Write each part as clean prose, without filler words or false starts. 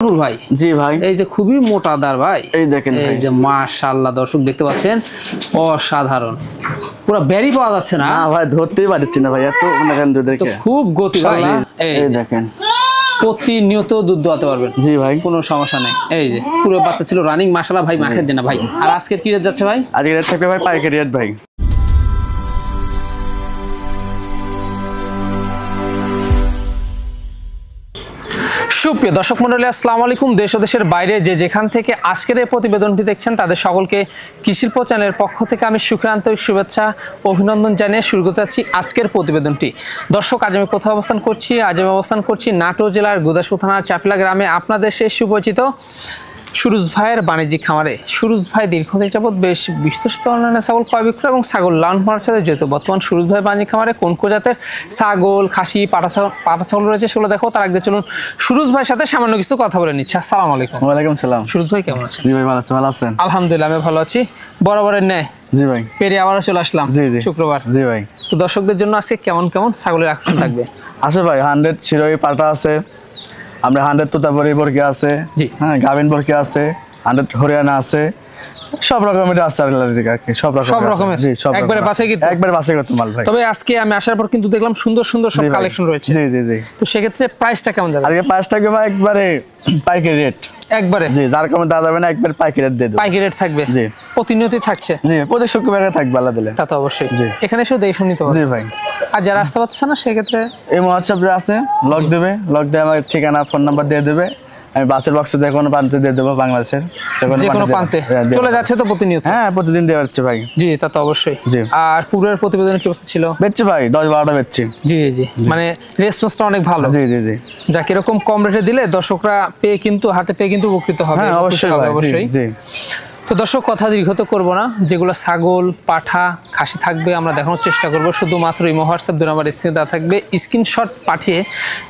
ভাই জি ভাই এই যে খুবই মোটাদার ভাই এই দেখেন এই যে মাশাআল্লাহ দর্শক দেখতে পাচ্ছেন অসাধারণ পুরো বেরি পাওয়া যাচ্ছে না ভাই ধরতেই পারছি না ভাই এত মনে দেখে খুব গতি ভাই এই দেখেন প্রতিনিয়ত দুধ দোয়াতে পারবেন জি ভাই কোনো সমস্যা নেই এই যে পুরো বাচ্চা ছিল রানিং মাশাআল্লাহ ভাই মাখের দেনা ভাই আর আজকের কি রেট যাচ্ছে ভাই আজকের রেট থাকবে ভাই পাইকারি রেট ভাই সুপ্রিয় দর্শক মণ্ডলী আসসালামু আলাইকুম দেশ ও দেশের বাইরে যে যেখান থেকে আজকের এই প্রতিবেদনটি দেখছেন তাদের সকলকে কৃষিল্প চ্যানেলের পক্ষ থেকে আমি সুখরান্তরিক শুভেচ্ছা অভিনন্দন জানিয়ে শুরু করতে যাচ্ছি আজকের প্রতিবেদনটি। দর্শক আজ আমি কোথাও অবস্থান করছি? আজ আমি অবস্থান করছি নাটোর জেলার গুদাসপুর থানার চাপলা গ্রামে আপনাদের সেই সুপরিচিত সুরুজ ভাইয়ের বাণিজ্যিক খামারে। সুরুজ ভাই দীর্ঘদিন যাবৎ বেশ বিস্তৃত অনলাইনে ছাগল ক্রয় বিক্রয় এবং ছাগল লালন পালনের সাথে জড়িত। বর্তমান সুরুজ ভাই বাণিজ্যিক খামারে কোন জাতের ছাগল খাসি পাটা ছাগল রয়েছে সেগুলো দেখো। তার আগে চলুন সুরুজ ভাইয়ের সাথে সামান্য কিছু কথা বলে নিচ্ছি। আসসালামু আলাইকুম। ওয়ালাইকুম সালাম। সুরুজ ভাই কেমন আছেন? জি ভাই ভালো আছি। ভালো আছেন? আলহামদুলিল্লাহ আমি ভালো আছি। বরাবরের ন্যায় জি ভাই পেরিয়ে আবারও চলে আসলাম শুক্রবার। জি ভাই তো দর্শকদের জন্য আজকে কেমন কেমন ছাগলের আকর্ষণ থাকবে? আসে ভাই 100 শিরোই পাটা আছে, আমরা 100 তোতাপুরি বর্গি আছে, হ্যাঁ গাভিন বর্গি আছে, 100 হরিয়ানা আছে, সব রকমের আছে আর কি সব রকমের জি সব একবারে বাছাই করতে মাল ভাই। তবে আজকে আমি আসার পর কিন্তু দেখলাম সুন্দর সুন্দর সব কালেকশন রয়েছে। জি জি জি। তো সেক্ষেত্রে প্রাইসটা কেমন যাবে? আজকে প্রাইসটা কি ভাই একবারে পাইকারি রেট একবারে জি যার কমে দাদা যাবে না একবার পাইকারি রেট দিয়ে দেব। পাইকারি রেট থাকবে জি প্রতিনিয়তই থাকছে জি প্রতি শুক্রবারে থাকবে আল্লাহ দিলে। তা তো অবশ্যই এখানে এসে দেখে নিতে হবে। জি ভাই আর যারা আসতে পারছে না সেক্ষেত্রে এই হোয়াটসঅ্যাপ আছে লক দেবে, লক দিয়ে আমার ঠিকানা ফোন নাম্বার দিয়ে দেবে, আমি বাসের বক্সে যে কোনো প্রান্তে দিয়ে দেবো বাংলাদেশের যে কোনো প্রান্তে চলে যাচ্ছে তো প্রতিনিয়ত। হ্যাঁ প্রতিদিন দেওয়া হচ্ছে ভাই। জি তা তো অবশ্যই। জি আর পুরোর প্রতিবেদনের কি অবস্থা ছিল? বেচছি ভাই 10-12টা বেচছি। জি জি মানে রেসপন্সটা অনেক ভালো। জি জি জি যা কিরকম কম রেটে দিলে দর্শকরা পেয়ে কিন্তু হাতে পেয়ে কিন্তু উপকৃত হবে। হ্যাঁ অবশ্যই অবশ্যই। জি তো দর্শক কথা দীর্ঘত করবো না, যেগুলো ছাগল পাঠা খাসি থাকবে আমরা দেখানোর চেষ্টা করবো। শুধুমাত্র ইমো হোয়াটসঅ্যাপ 2 নম্বর স্ক্রিনে দেওয়া থাকবে, স্ক্রিনশট পাঠিয়ে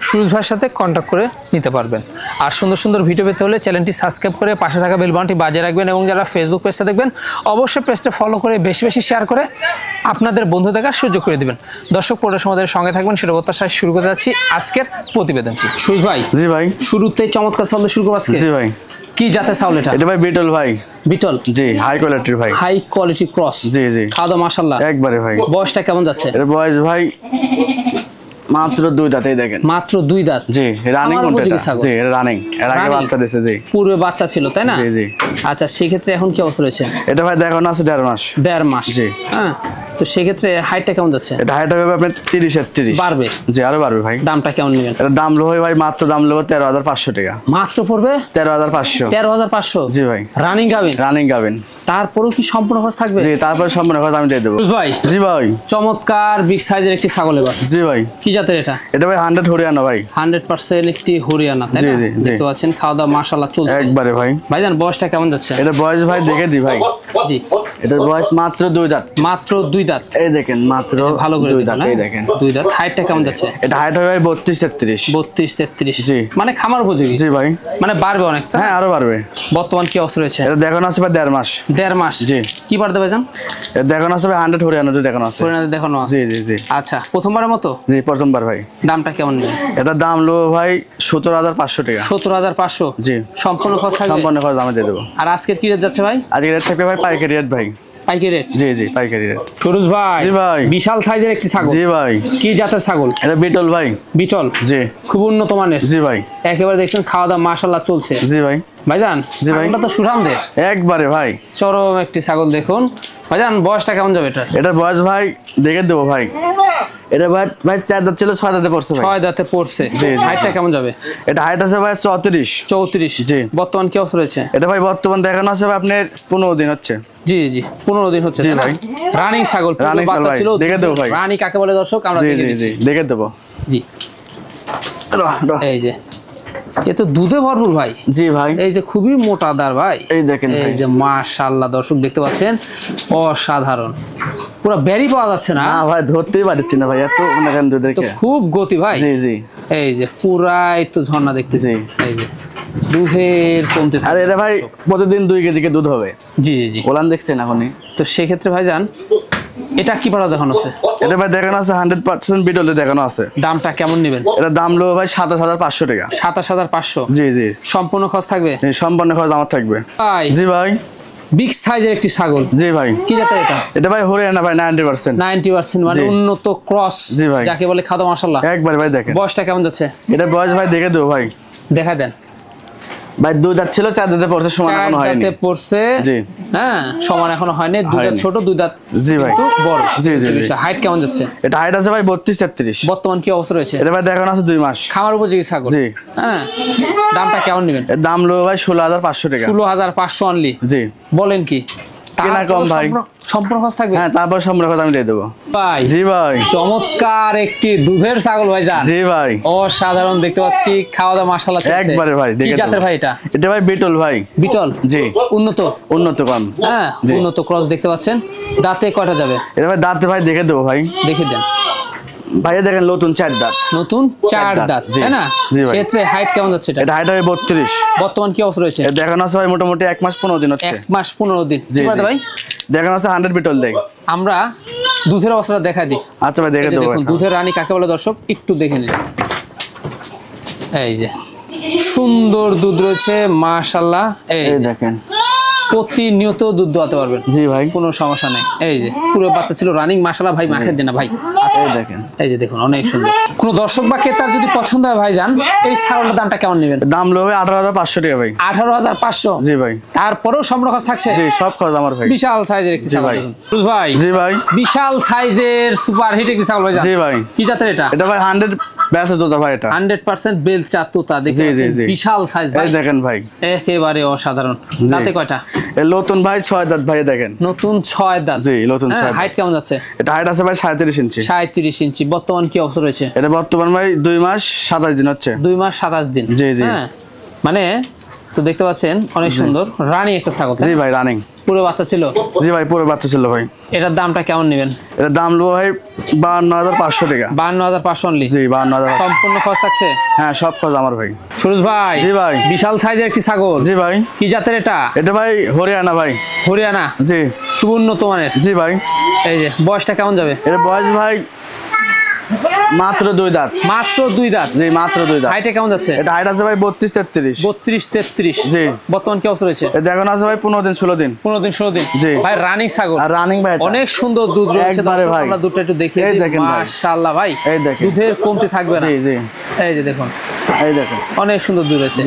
সুরজ ভাইয়ের সাথে কন্ট্যাক্ট করে নিতে পারবেন। আর সুন্দর সুন্দর ভিডিও পেতে হলে চ্যানেলটি সাবস্ক্রাইব করে পাশে থাকা বেল বাটনটি বাজিয়ে রাখবেন এবং যারা ফেসবুক পেজটা দেখবেন অবশ্যই পেজটা ফলো করে বেশি বেশি শেয়ার করে আপনাদের বন্ধু দেখার সুযোগ করে দেবেন। দর্শক পরের সময় সঙ্গে থাকবেন সেটা প্রত্যাশায় শুরু করতে যাচ্ছি আজকের প্রতিবেদনটি। সুরজ ভাই জি ভাই শুরুতেই চমৎকার ছাগল শুরু করবো আজকে। জি ভাই কি জাতের ছাগল এটা? এটা ভাই বিটল ভাই। বিটল জি হাই কোয়ালিটির ভাই, হাই কোয়ালিটি ক্রস। জি জি খাওয়া দাওয়া মাশাআল্লাহ একবারে ভাই। বয়সটা কেমন যাচ্ছে? এর বয়স ভাই মাত্র 2 দাঁতেই দেখেন। মাত্র 2 দাঁত? জি রানিং কোনটা? জি এটা রানিং, এর আগে বাচ্চা দিয়েছে। জি পূর্বে বাচ্চা ছিল তাই না? জি জি। আচ্ছা সেই ক্ষেত্রে এখন কি অবস্থা রয়েছে? এটা ভাই দেখানো আছে 1.5 মাস। 1.5 মাস জি হ্যাঁ। তো সেই ক্ষেত্রে হাইটটা কেমন যাচ্ছে? এটা হাইট হবে আপনার 30-30 বাড়বে? জি আরো বাড়বে ভাই। দামটা কেমন নেবেন? এটা দাম লো ভাই মাত্র দাম লো 13,500 টাকা। মাত্র পড়বে 13,500? 13,500 জি ভাই। রানিং গাবেন? রানিং গাবেন। তারপরেও কি সম্পূর্ণ খরচ থাকবে? জি তারপরে সম্পূর্ণ খরচ আমি দিয়ে দেবো। ভাই জি ভাই চমৎকার বিগ সাইজের একটি ছাগল। এবার জি ভাই কি জাতের এটা? এটা ভাই 100 হরিয়ানা ভাই। 100% একটি হরিয়ানা তাই না? দেখতে পাচ্ছেন খাওয়া দাওয়া মাশাআল্লাহ চলছে একবারে ভাই। ভাইজান বয়সটা কেমন যাচ্ছে? এটা বয়স ভাই দেখে দি ভাই। জি এটার বয়স মাত্র 2 দাঁত। মাত্র 2 দাঁত? এই দেখেন মাত্র ভালো করে 2 দাঁত। এই দেখেন 2 দাঁত। হাইটটা কেমন যাচ্ছে? এটা হাইট হবে ভাই 32-33। 32-33 জি মানে খামার উপযোগী? জি ভাই মানে বাড়বে অনেক? হ্যাঁ আরো বাড়বে। বর্তমান কি অবস্থা রয়েছে? এটা দেখানো আছে ভাই 1.5 মাস। 1.5 মাস? জি কি বাড়তে ভাইজান? এটা দেখানো আছে ভাই 100 হরিয়ানা দেখানো আছে। হরিয়ানা দেখানো আছে? জি জি জি। আচ্ছা প্রথমবারের মতো? জি প্রথমবার ভাই। দামটা কেমন নেবেন? এটা দাম লো ভাই 17,500 টাকা। 17,500? জি সম্পূর্ণ খরচ থাকবে? সম্পূর্ণ খরচ আমি দিয়ে দেবো। আর আজকের কি রেট যাচ্ছে ভাই? আজকের রেট থাকবে ভাই পাইকারি রেট ভাই। পাইকারি রেট? জি জি পাইকারি রেট। সুরজ ভাই জি ভাই বিশাল সাইজের একটি ছাগল। জি ভাই। কি জাতের ছাগল? এটা বিটল ভাই। বিটল? জি খুব উন্নত মানের? জি ভাই। একেবারে দেখছেন খাওয়া দাওয়া মাশাআল্লাহ চলছে? জি ভাই। ভাইজান জি ভাই। ছাগলটা তো সুঠামদের একবারে ভাই চরম একটি ছাগল। দেখুন ভাইজান বয়সটা কেমন যাবে এটা? এটার বয়স ভাই দেখে দেবো ভাই। এটা ভাই 4 দাঁত ছিল 6 দাঁতে পড়ছে ভাই। 6 দাঁতে পড়ছে। হাইটটা কেমন যাবে? এটা হাইট আছে ভাই 34। জি বর্তমান কি অবস্থা রয়েছে? এটা ভাই বর্তমান দেখানো আছে আপনার 15 দিন হচ্ছে। জি জি 15 দিন হচ্ছে। জি ভাই। রানিং ছাগল বাচ্চা ছিল? দেখে দেবো ভাই। রানী কাকে বলে দর্শক আমরা দেখে দিচ্ছি। জি দেখে দেবো। জি এই যে এ তো দুধে ভরপুর ভাই। জি ভাই এই যে খুবই মোটাদার ভাই। এই দেখেন এই যে মাশাআল্লাহ দর্শক দেখতে পাচ্ছেন অসাধারণ পুরো বেরি পাওয়া যাচ্ছে না ভাই ধরতেই পারছি না ভাই এত মনে দেখে। তো খুব গতি ভাই। জি জি এই যে পুরাই তো ঝর্ণা দেখতেছি। এই যে দুধের কমতে থাকে। আর এটা ভাই প্রতিদিন 2 কেজি দুধ হবে। জি জি ওলান দেখছেন এখনই। তো সেক্ষেত্রে ভাইজান এটা কি পাড়া দেখানো আছে? এটা ভাই দেখানো আছে 100% বিটলে দেখানো আছে। দামটা কেমন নেবেন? এটা দাম লো ভাই 27500 টাকা। 27500? জি জি। সম্পূর্ণ খরচ থাকবে? সম্পূর্ণ খরচ আমার থাকবে। ভাই জি ভাই। বিগ সাইজের একটি ছাগল। জি ভাই। কি জাতের এটা? এটা ভাই হরিয়ানা ভাই 90%। 90% মানে উন্নত ক্রস। জি ভাই। যাকে বলে খাদা মাশাআল্লাহ। একবার ভাই দেখেন। বয়সটা কেমন যাচ্ছে? এটা বয়স ভাই দেখে দেও ভাই। দেখা দেন। ভাই 2 দাঁত ছিল, 4 দাঁতে পড়ছে, সমান এখনো হয়নি। 4 দাঁতে পড়ছে। জি। হ্যাঁ, সমান এখনো হয়নি। 2 দাঁত ছোট, 2 দাঁত জি ভাই তো বড়। জি জি। হাইট কেমন যাচ্ছে? এটা হাইট আছে ভাই 32 33। বর্তমান কি অবস্থা রয়েছে? এটা ভাই দেখানো আছে 2 মাস। খামার উপযোগী ছাগল। জি। হ্যাঁ। দামটা কেমন নেবেন? এর দাম লো ভাই 16500 টাকা। 16500 অনলি। জি। বলেন কি? কেনা কম ভাই। সম্পূর্ণ খরচ থাকবে? হ্যাঁ, তারপর সম্পূর্ণ খরচ আমি দিয়ে দেব ভাই। জি ভাই। চমৎকার একটি দুধের ছাগল ভাই জান। জি ভাই। অসাধারণ দেখতে পাচ্ছি, খাওয়া দাওয়া মাশাআল্লাহ চলছে একবারে ভাই। কি জাতের ভাই এটা? এটা ভাই বিটল ভাই। বিটল? জি। উন্নত কম। হ্যাঁ, উন্নত ক্রস দেখতে পাচ্ছেন। দাঁতে কয়টা যাবে? এটা ভাই দাঁতে ভাই দেখে দেবো ভাই। দেখে দেন ভাই। দেখেন নতুন 4 দাঁত। নতুন 4 দাঁত, তাই না? ক্ষেত্রে হাইট কেমন যাচ্ছে এটা? এটা হাইট হয় 32। বর্তমান কি অবস্থা রয়েছে? এটা দেখানো আছে ভাই মোটামুটি 1 মাস 15 দিন হচ্ছে। 1 মাস 15 দিন। জি ভাই দেখানো আছে 100 বিটল দেখ। আমরা দুধের অবস্থাটা দেখাই দিই। আচ্ছা ভাই দেখে দেবো। দেখুন দুধের রানী কাকে বলে দর্শক একটু দেখে নিন। এই যে সুন্দর দুধ রয়েছে মাশাআল্লাহ। এই দেখেন প্রতিনিয়ত দুধ দোয়াতে পারবেন। জি ভাই, কোনো সমস্যা নেই। এই যে পুরো বাচ্চা ছিল রানিং মাশাআল্লাহ ভাই, মাখের দেনা ভাই। এই দেখেন, এই যে দেখুন অনেক সুন্দর। কোনো দর্শক বা ক্রেতার যদি পছন্দ হয় ভাই জান, এই ছাগলের দামটা কেমন নেবেন? দাম লবে 18500 টাকা ভাই। 18500? জি ভাই। তারপরেও সম্পূর্ণ খরচ থাকছে? জি, সব খরচ আমার ভাই। বিশাল সাইজের একটি ছাগল ভাই। জি ভাই। বিশাল সাইজের সুপার হিট একটি ছাগল ভাই জান। জি ভাই। কি জাতের এটা? এটা ভাই 100 বেলচা তোতা ভাই। এটা 100% বেলচা তোতা দেখতে পাচ্ছেন। বিশাল সাইজ ভাই। এই দেখেন ভাই, একেবারে অসাধারণ। দাঁতে কয়টা? এই নতুন ভাই 6 দাঁত ভাই। দেখেন নতুন 6 দাঁত। জি, নতুন 6 দাঁত। হাইট কেমন যাচ্ছে? এটা হাইট আছে ভাই 37 ইঞ্চি। 37 ইঞ্চি। বর্তমান কি অবস্থা রয়েছে? এটা বর্তমান ভাই 2 মাস 27 দিন হচ্ছে। 2 মাস 27 দিন। জি জি। হ্যাঁ, মানে তো দেখতে পাচ্ছেন অনেক সুন্দর রানী একটা ছাগল। জি ভাই, রানিং। পুরো বাচ্চা ছিল? জি ভাই, পুরো বাচ্চা ছিল ভাই। এটার দামটা কেমন নেবেন? এটার দাম লো ভাই 52500 টাকা। 52500 অনলি? জি, 52000। সম্পূর্ণ খরচ থাকছে? হ্যাঁ, সব খরচ আমার ভাই। সুরজ ভাই। জি ভাই। বিশাল সাইজের একটি ছাগল। জি ভাই। কি জাতের এটা? এটা ভাই হরিয়ানা ভাই। হরিয়ানা? জি। খুব উন্নত মানের? জি ভাই। এই যে বয়সটা কেমন যাবে? এটা বয়স ভাই মাত্র 2 দাঁত। মাত্র 2 দাঁত? জি, মাত্র 2 দাঁত। হাইটে কেমন যাচ্ছে? এটা হাইট আছে ভাই 32 33। 32 33? জি। বর্তমান কি অবস্থা রয়েছে? এটা এখন আছে ভাই 15 দিন 16 দিন। 15 দিন 16 দিন? জি ভাই রানিং ছাগল। আর রানিং ভাই। অনেক সুন্দর দুধ রয়েছে একবারে ভাই। আমরা দুধটা একটু দেখিয়ে এই দিই। দেখেন ভাই, মাশাআল্লাহ ভাই। এই দেখেন দুধের কমতি থাকবে না। জি জি। এই যে দেখুন, এই দেখেন অনেক সুন্দর দুধ রয়েছে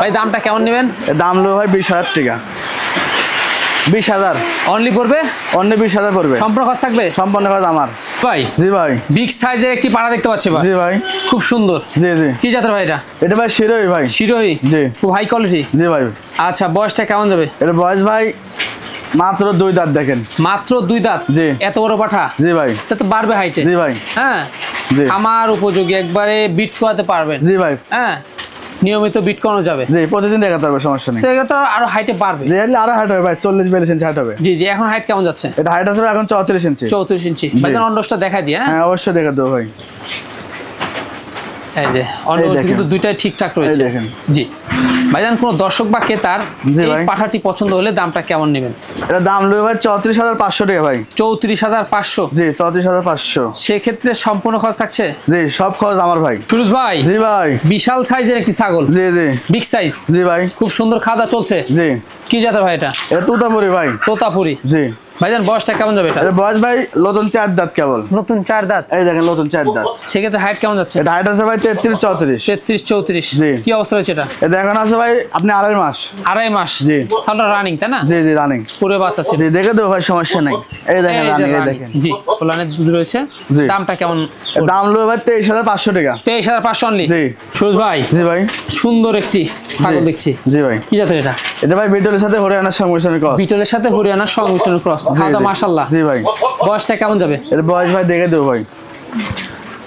ভাই। দামটা কেমন নেবেন? এর দাম লো ভাই 20000 টাকা। 20000 অনলি পড়বে? অন্য 20000 পড়বে। সম্পূর্ণ খরচ থাকবে? সম্পূর্ণ খরচ আমার ভাই। জি ভাই। বিগ সাইজের একটি পাড়া দেখতে পাচ্ছি ভাই। জি ভাই। খুব সুন্দর। জি জি। কি জাতের ভাই এটা? এটা ভাই শিরোহী ভাই। শিরোহী? জি। খুব হাই কোয়ালিটি? জি ভাই। আচ্ছা, বয়সটা কেমন যাবে? এর বয়স ভাই মাত্র 2 দাঁত। দেখেন মাত্র 2 দাঁত? জি। এত বড় পাঠা? জি ভাই। তা তো বাড়বে হাইটে। জি ভাই। হ্যাঁ, জি। আমার উপযোগী, একবারে বিট করাতে পারবেন? জি ভাই। হ্যাঁ, নিয়মিত বিট করানো যাবে? জি, প্রতিদিন দেখাতে পারবে, সমস্যা নেই। তো এটা তো আরো হাইটে বাড়বে? জি, আরো হাইট হবে ভাই, 40 42 ইঞ্চি হাইট হবে। জি জি। এখন হাইট কেমন যাচ্ছে? এটা হাইট আছে এখন 34 ইঞ্চি। 34 ইঞ্চি। ভাইজান অন্ডসটা দেখাই দিই। হ্যাঁ, অবশ্যই দেখা দেবো ভাই। এই যে অন্ডস কিন্তু দুইটাই ঠিকঠাক রয়েছে। দেখেন। জি ভাইজান, কোন দর্শক বা ক্রেতার এই পাঠাটি পছন্দ হলে দামটা কেমন নেবেন? এটা দাম লই ভাই 34500 টাকা ভাই। 34500? জি, 34500। সেক্ষেত্রে সম্পূর্ণ খরচ থাকছে? জি, সব খরচ আমার ভাই। সুরজ ভাই। জি ভাই। বিশাল সাইজের একটি ছাগল। জি জি। Big size? জি ভাই। খুব সুন্দর খাওয়া চলছে? জি। কি জাতের ভাই এটা? এটা তোতাপুরি ভাই। তোতাপুরি? জি। ভাইজান বয়সটা কেমন যাবে এটা? এটা বয়স ভাই নতুন 4 দাঁত কেবল। নতুন 4 দাঁত? এই দেখেন নতুন 4 দাঁত। সেক্ষেত্রে হাইট কেমন যাচ্ছে? এটা হাইট আছে ভাই 33 34। 33 34? জি। কি অবস্থা রয়েছে এটা? এটা এখন আছে ভাই আপনি 2.5 মাস। 2.5 মাস? জি। ছাগলটা রানিং তাই না? জি জি, রানিং। পুরো বাচ্চা ছিল? জি, দেখে দেবো ভাই, সমস্যা নাই। এই দেখেন রানিং, এই দেখেন। জি, ওলানের দুধ রয়েছে। জি। দামটা কেমন? দাম লই ভাই 23500 টাকা। 23500 অনলি? জি। সুরজ ভাই। জি ভাই। সুন্দর একটি ছাগল দেখছি। জি ভাই। কি জাতের এটা? এটা ভাই বিটলের সাথে হরিয়ানার সংমিশ্রণের ক্রস। বিটলের সাথে হরিয়ানার সংমিশ্রণের ক্রস। খাওয়া মাশাআল্লাহ। জি ভাই। বয়সটা কেমন যাবে? এর বয়স ভাই দেখে দেবো ভাই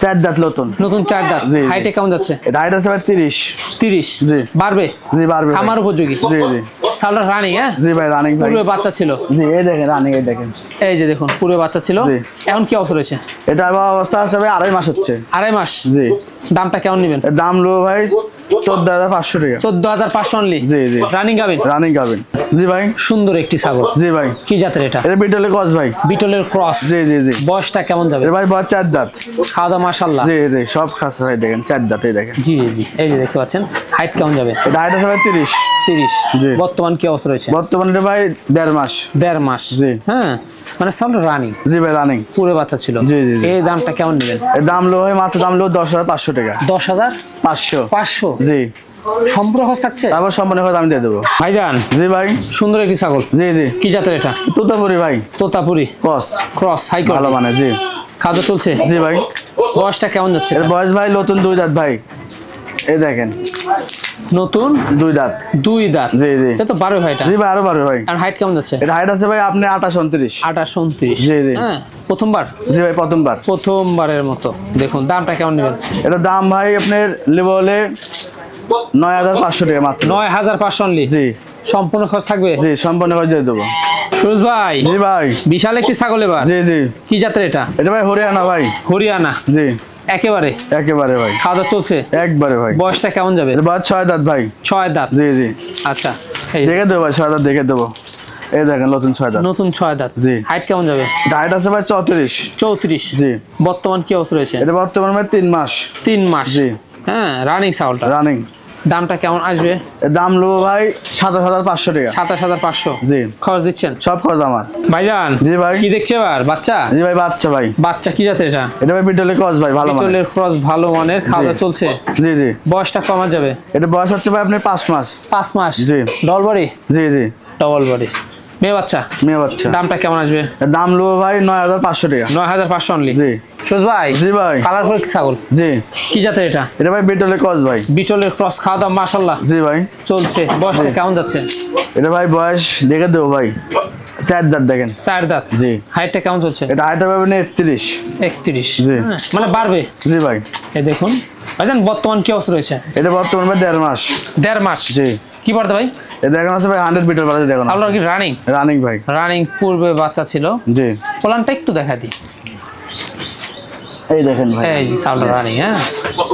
4 দাঁত নতুন। নতুন 4 দাঁত? জি। হাইটে কেমন যাচ্ছে? এটা হাইট আছে ভাই 30। 30? জি। বাড়বে? জি, বাড়বে। খামার উপযোগী? জি জি। ছাগলটা রানিং? হ্যাঁ জি ভাই রানিং ভাই। পূর্বে বাচ্চা ছিল? জি এই দেখেন রানিং, এই দেখেন, এই যে দেখুন পূর্বে বাচ্চা ছিল, এখন কি অবস্থা রয়েছে? এটা অবস্থা আছে ভাই 2.5 মাস হচ্ছে। 2.5 মাস? জি। দামটা কেমন নেবেন? দাম লো ভাই 14,500 টাকা। 14,500 অনলি? জি জি। রানিং গাবিন? রানিং গাবিন। জি ভাই। সুন্দর একটি ছাগল। জি ভাই। কি জাতের এটা? এটা বিটলের ক্রস ভাই। বিটলের ক্রস? জি জি জি। বয়সটা কেমন যাবে? ভাই বয়স 4 দাঁত। খাওয়া দাওয়া মাশাআল্লাহ? জি জি সব খাসা ভাই, দেখেন 4 দাঁত, এই দেখেন। জি জি জি। এই যে দেখতে পাচ্ছেন, হাইট কেমন যাবে? এটা হাইট আছে ভাই 30। 30? জি। বর্তমান কি অবস্থা রয়েছে? বর্তমানে ভাই 1.5 মাস। 1.5 মাস? জি। হ্যাঁ, মানে ছাগলটা রানিং? জি ভাই রানিং। পুরো বাচ্চা ছিল? জি জি জি। এই দামটা কেমন নেবেন? এর দাম লো ভাই মাত্র দাম লো 10,500 টাকা। 10,500? 500। জি। সম্পূর্ণ খরচ থাকছে? তারপর সম্পূর্ণ খরচ আমি দিয়ে দেবো ভাইজান। জি ভাই। সুন্দর একটি ছাগল। জি জি। কি জাতের এটা? তোতাপুরি ভাই। তোতাপুরি ক্রস? ক্রস, হাই ভালো মানে। জি। খাওয়া চলছে? জি ভাই। বয়সটা কেমন যাচ্ছে? এর বয়স ভাই নতুন 2 দাঁত ভাই, এই দেখেন। নতুন 2 দাঁত? 2 দাঁত? জি জি। এটা তো 12 ভাই? এটা? জি ভাই আরো 12 ভাই। আর হাইট কেমন যাচ্ছে? এটা হাইট আছে ভাই আপনি 28-29। 28-29? জি জি। হ্যাঁ, প্রথমবার? জি ভাই প্রথমবার। প্রথমবারের মতো। দেখুন দামটা কেমন নেবেন? এটা দাম ভাই আপনার লেবো হলে 9,500 টাকা মাত্র। 9,500 অনলি? জি। সম্পূর্ণ খরচ থাকবে? জি সম্পূর্ণ খরচ দিয়ে দেবো। সুরজ ভাই। জি ভাই। বিশাল একটি ছাগল এবার। জি জি। কি জাতের এটা? এটা ভাই হরিয়ানা ভাই। হরিয়ানা? জি। একেবারে? একেবারে ভাই। খাওয়া দাওয়া চলছে? একবারে ভাই। বয়সটা কেমন যাবে? এটা বয়স 6 দাঁত ভাই। 6 দাঁত? জি জি। আচ্ছা, এই দেখে দেবো ভাই, 6 দাঁত দেখে দেবো, এই দেখেন নতুন 6 দাঁত। নতুন 6 দাঁত? জি। হাইট কেমন যাবে? এটা হাইট আছে ভাই 34। 34? জি। বর্তমান কি অবস্থা রয়েছে? এটা বর্তমান ভাই 3 মাস। 3 মাস? জি। হ্যাঁ, রানিং ছাগলটা? রানিং। দামটা কেমন আসবে? এর দাম লো ভাই 27,500 টাকা। 27,500? জি। খরচ দিচ্ছেন? সব খরচ আমার। ভাইজান। জি ভাই। কি দেখছে এবার? বাচ্চা? জি ভাই বাচ্চা ভাই। বাচ্চা কি জাতের এটা? এটা ভাই বিটলের ক্রস ভাই, ভালো মানের। বিটলের ক্রস, ভালো মানের। খাওয়া দাওয়া চলছে? জি জি। বয়সটা কমা যাবে? এটা বয়স হচ্ছে ভাই আপনার 5 মাস। 5 মাস? জি। Double body? জি জি। ডবল বডি, মেয়ে বাচ্চা? মেয়ে বাচ্চা। দামটা কেমন আসবে? এর দাম লো ভাই 9,500 টাকা। 9,500 অনলি? জি। সুজ ভাই। জি ভাই। কালারফুল ছাগল? জি। কি জাতের এটা? এটা ভাই বিটলের ক্রস ভাই। বিটলের ক্রস? খাওয়া দাওয়া মাশাআল্লাহ জি ভাই। চলছে? বয়সটা কেমন যাচ্ছে? এটা ভাই বয়স দেখে দেবো ভাই 4 দাঁত, দেখেন 4 দাঁত? জি। হাইটটা কেমন চলছে? এটা হাইট হবে আপনার 31। 31? জি। মানে বাড়বে? জি ভাই। এই দেখুন ভাইজান, বর্তমান কি অবস্থা রয়েছে? এটা বর্তমান ভাই 1.5 মাস। 1.5 মাস? জি। কি পড়তে ভাই? এটা এখন আছে ভাই 100 বিটল বাজে, দেখুন। ছাগলটা কি রানিং? রানিং ভাই। রানিং, পূর্বে বাচ্চা ছিল? জি। প্লানটা একটু দেখা দিই। এই দেখেন ভাই, এই যে ছাগলটা রানিং। হ্যাঁ,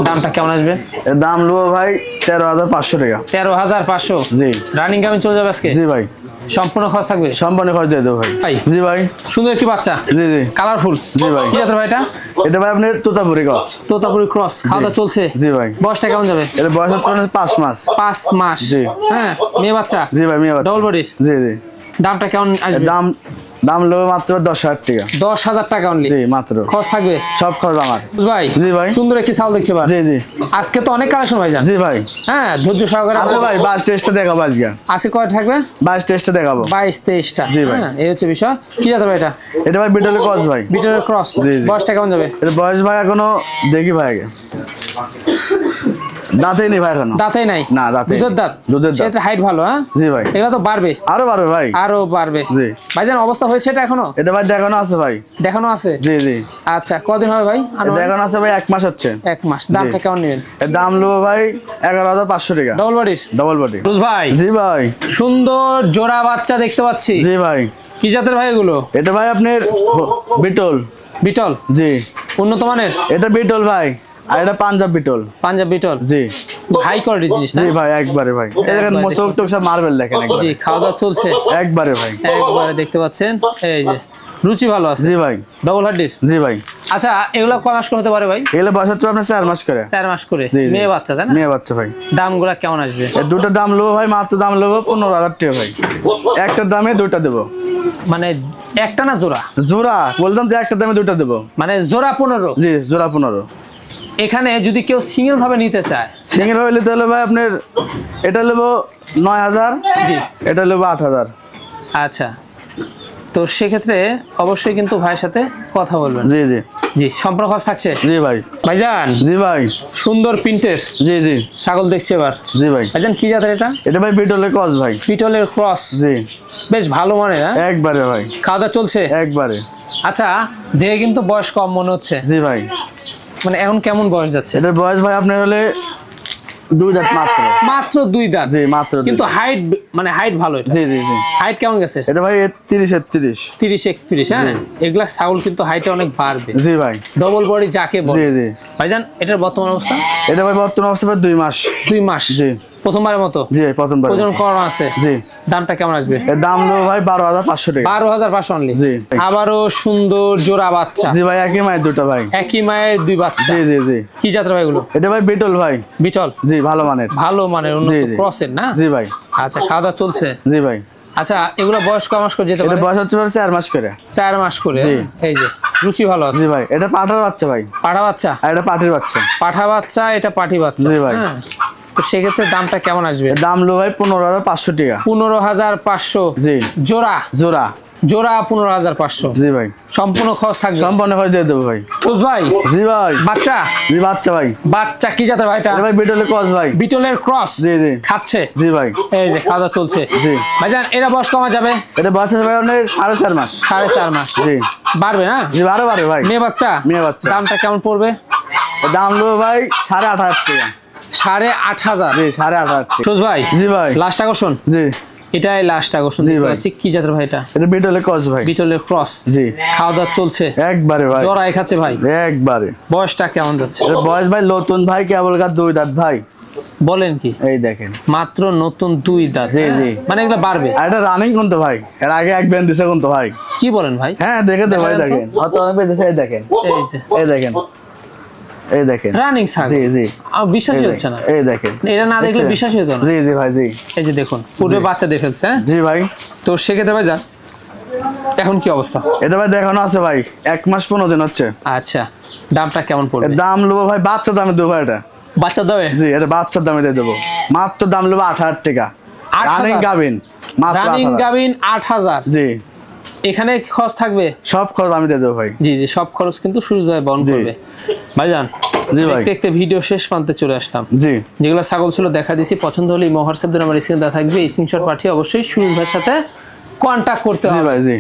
দামটা কেমন আসবে? এর দাম লো ভাই 13,500 টাকা। 13,500? জি। রানিং গাবিন চলে যাবে আজকে? জি ভাই। সম্পূর্ণ খরচ থাকবে? সম্পূর্ণ খরচ দিয়ে দেবো ভাই। ভাই। জি ভাই। সুন্দর একটি বাচ্চা? জি জি। কালারফুল? জি ভাই। কি জাতের ভাই এটা? এটা ভাই আপনার তোতাপুরি ক্রস। তোতাপুরি ক্রস? খাওয়া দাওয়া চলছে? জি ভাই। বয়সটা কেমন যাবে? এটা বয়স হচ্ছে 5 মাস। 5 মাস? জি। হ্যাঁ, মেয়ে বাচ্চা? জি ভাই মেয়ে বাচ্চা। ডবল বডির? জি জি। দামটা কেমন আসবে? দাম দাম লো মাত্র 10,000 টাকা। 10,000 টাকা অনলি? জি মাত্র। খরচ থাকবে? সব খরচ আমার। ভাই। জি ভাই। সুন্দর একটি ছাগল দেখছি ভাই। জি জি। আজকে তো অনেক কালেকশন ভাই জান। জি ভাই। হ্যাঁ, ধৈর্য সহকারে আচ্ছা ভাই 22 টেস্টে দেখাবো আজকে। আজকে কয় থাকবে? 22 টেস্টে দেখাবো। 22-23টা? জি ভাই। হ্যাঁ, এই হচ্ছে বিষয়। কি জাতের ভাই এটা? এটা ভাই বিটলের ক্রস ভাই। বিটলের ক্রস? জি জি। বয়সটা কেমন যাবে? এটা বয়স ভাই এখনো দেখি ভাই আগে। দাঁতেই নেই ভাই এখনো। দাঁতেই নাই? না দাঁতে। দুধের দাঁত? দুধের দাঁত। সেটা হাইট ভালো? হ্যাঁ জি ভাই। এগুলো তো বাড়বে? আরো বাড়বে ভাই। আরো বাড়বে? জি। ভাইজান অবস্থা হয়েছে এটা এখনো? এটা ভাই দেখানো আছে ভাই। দেখানো আছে? জি জি। আচ্ছা, কদিন হবে ভাই? দেখানো আছে ভাই 1 মাস হচ্ছে। 1 মাস? দামটা কেমন নেবেন? এর দাম লো ভাই 11,500 টাকা। ডবল বডির? Double body. রুজ ভাই। জি ভাই। সুন্দর জোড়া বাচ্চা দেখতে পাচ্ছি। জি ভাই। কি জাতের ভাই এগুলো? এটা ভাই আপনার বিটল। বিটল? জি। উন্নত মানের? এটা বিটল ভাই, আর এটা পাঞ্জাব বিটল। পাঞ্জাব বিটল? জি। হাই কোয়ালিটি জিনিস না? জি ভাই একবারে ভাই। এই দেখেন মোচক টোক সব মার্বেল দেখেন একবারে। জি। খাওয়া দাওয়া চলছে? একবারে ভাই। একবারে দেখতে পাচ্ছেন। এই যে রুচি ভালো আছে? জি ভাই। ডবল হাড্ডির? জি ভাই। আচ্ছা, এগুলো কয় মাস করে হতে পারে ভাই? এগুলো বয়স হচ্ছে আপনার 4 মাস করে। 4 মাস করে? জি, জি। মেয়ে বাচ্চা তাই না? মেয়ে বাচ্চা ভাই। দামগুলা কেমন আসবে? এর দুটো দাম লো ভাই, মাত্র দাম লো 15,000 টাকা ভাই। একটার দামে দুটো দেবো। মানে একটা না জোড়া? জোড়া বললাম যে একটার দামে দুটো দেবো। মানে জোড়া 15? জি জোড়া 15। এখানে যদি কেউ সিঙ্গেল ভাবে নিতে চায়? সিঙ্গেল ভাবে নিতে হলে ভাই আপনার এটা নেবো 9,000। জি। এটা নেবো 8,000। আচ্ছা, তো সেক্ষেত্রে অবশ্যই কিন্তু ভাইয়ের সাথে কথা বলবেন। জি জি। জি। সম্পর্ক থাকছে? জি ভাই। ভাইজান। জি ভাই। সুন্দর প্রিন্টের জি জি। ছাগল দেখছি এবার। জি ভাই। ভাইজান কি জাতের এটা? এটা ভাই বিটলের ক্রস ভাই। বিটলের ক্রস? জি। বেশ ভালো মানের? হ্যাঁ একবারে ভাই। খাওয়া দাওয়া চলছে? একবারে। আচ্ছা, দেখে কিন্তু বয়স কম মনে হচ্ছে। জি ভাই। মানে এখন কেমন বয়স যাচ্ছে? এটার বয়স ভাই আপনার হলে দুই দাঁত মাত্র। মাত্র দুই দাঁত? জি মাত্র। কিন্তু হাইট মানে হাইট ভালো এটা? জি জি জি। হাইট কেমন গেছে এটা ভাই 30 31। 30 31। হ্যাঁ, এগুলা ছাগল কিন্তু হাইটে অনেক বাড়বে। জি ভাই। ডবল বডি যাকে বলে। জি জি। ভাইজান এটার বর্তমান অবস্থা? এটা ভাই বর্তমান অবস্থা 2 মাস। 2 মাস? জি। প্রথমবারের মতো? জি প্রথমবার। ওজন করানো আছে? জি। দামটা কেমন আসবে? এর দাম হলো ভাই 12500 টাকা। 12500 অনলি? জি। আবারও সুন্দর জোড়া বাচ্চা? জি ভাই, একই মায়ের দুটো ভাই। একই মায়ের দুই বাচ্চা? জি জি জি। কি জাতের ভাই এগুলো? এটা ভাই বিটল ভাই। বিটল? জি, ভালো মানের। ভালো মানের, উন্নত ক্রসের না? জি ভাই। আচ্ছা, খাওয়া দাওয়া চলছে? জি ভাই। আচ্ছা, এগুলো বয়স কয় মাস করে যেতে পারে? এটা বয়স হচ্ছে 4 মাস করে। 4 মাস করে? এই যে রুচি ভালো আছে। জি ভাই। এটা পাঠার বাচ্চা ভাই। পাঠা বাচ্চা? আর এটা পাটির বাচ্চা। পাঠা বাচ্চা, এটা পাটি বাচ্চা। জি ভাই। তো সেক্ষেত্রে দামটা কেমন আসবে? দাম লো ভাই 15500 টাকা। 15500? জি। জোড়া? জোড়া। জোড়া 15500? জি ভাই। সম্পূর্ণ খরচ থাকবে? সম্পূর্ণ খরচ দিয়ে দেবো ভাই। খোঁজ ভাই? জি ভাই। বাচ্চা? জি বাচ্চা ভাই। বাচ্চা কি জাতের ভাই এটা? ভাই বিটলের ক্রস ভাই। বিটলের ক্রস? জি জি। খাচ্ছে? জি ভাই। এই যে খাওয়া চলছে? জি। ভাইজান এটা বয়স কমা যাবে? এটা বয়স হবে ভাই 4.5 মাস। 4.5 মাস? জি। বাড়বে না? জি বাড়বে ভাই। মেয়ে বাচ্চা? মেয়ে বাচ্চা। দামটা কেমন পড়বে? দাম লো ভাই 8.5 টাকা। 8.5? জি 8.5। সুজ ভাই? জি ভাই। লাস্ট আকর্ষণ? জি। এটাই লাস্ট আকর্ষণ। জি ভাই। কি জাতের ভাই এটা? এটা বিটলের ক্রস ভাই। বিটলের ক্রস? জি। খাওয়া দাওয়া চলছে? একবারে ভাই। জোড়ায় খাচ্ছে ভাই? একবারে। বয়সটা কেমন যাচ্ছে? এর বয়স ভাই নতুন ভাই, কেবল গা 2 দাঁত ভাই। বলেন কি? এই দেখেন মাত্র নতুন 2 দাঁত? জি জি। মানে এগুলা বাড়বে? আর এটা রানিং কোন তো ভাই, এর আগে এক ব্যান্ড দিছে কোন তো ভাই। কি বলেন ভাই? হ্যাঁ দেখে দে ভাই, দেখেন অত অনেক দিছে। এই দেখেন, এই যে এই দেখেন, এই দেখেন রানিং ছাগল। জি জি। বিশ্বাসই হচ্ছে না। এই দেখেন, এটা না দেখলে বিশ্বাসই হতো না। জি জি ভাই। জি। এই যে দেখুন পূর্বে বাচ্চা দিয়ে ফেলছে। জি ভাই। তো সেক্ষেত্রে ভাই যান এখন কি অবস্থা? এটা ভাই দেখানো আছে ভাই, 1 মাস 15 দিন হচ্ছে। আচ্ছা, দামটা কেমন পড়বে? দাম লব ভাই বাচ্চা দামে দেবো এটা। বাচ্চা দামে? জি, এটা বাচ্চার দামে দিয়ে দেবো। মাত্র দাম লব 8000 টাকা। রানিং গাবিন মাত্র 8000। রানিং গাবিন 8000? জি। এখানে খরচ থাকবে? সব খরচ আমি দিয়ে দেবো ভাই। জি জি, সব খরচ কিন্তু সুরজ ভাই বহন করবে। ভাইজান জি ভাই, দেখতে ভিডিও শেষ প্রান্তে চলে আসলাম। জি। যেগুলো ছাগল ছিল দেখা দিছি, পছন্দ হলে হোয়াটসঅ্যাপ দিয়ে আমার স্ক্রিনে দেওয়া থাকবে, এই স্ক্রিনশট পাঠিয়ে অবশ্যই সুরজ ভাইয়ের সাথে কন্টাক্ট করতে হবে। জি ভাই। জি।